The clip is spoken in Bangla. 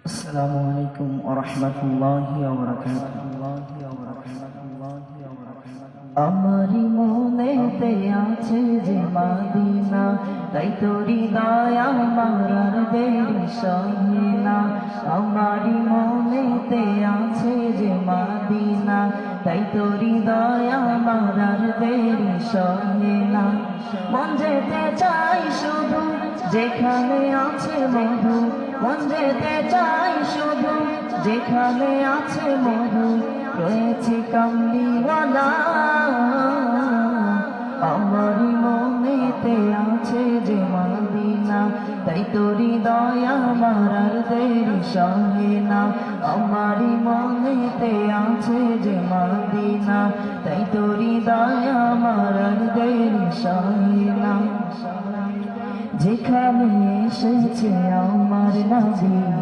আসসালামু আলাইকুম ওয়া রাহমাতুল্লাহি ওয়া বারাকাতুহু। আমারি মনেতে আছে যে মাদিনা, তাই তো হৃদয় আমার আর দেরি সহে না। আমারি মনেতে আছে যে মাদিনা, তাই তো হৃদয় আমার আর দেরি সহে না। মন যেতে চাই শুধু যেখানে আছে মধু, মন যেতে চাই শুধু যেখানে আছে মধু, রয়েছে কামলিওয়ালা। আমারি মনেতে আছে যে মাদিনা, তাই তো হৃদয় আমার আর দেরি সহে না। আমারি মনেতে আছে যে মাদিনা, তাই তো হৃদয় আমার আর দেরি সহে না। যেখানে এসেছে আমার নবী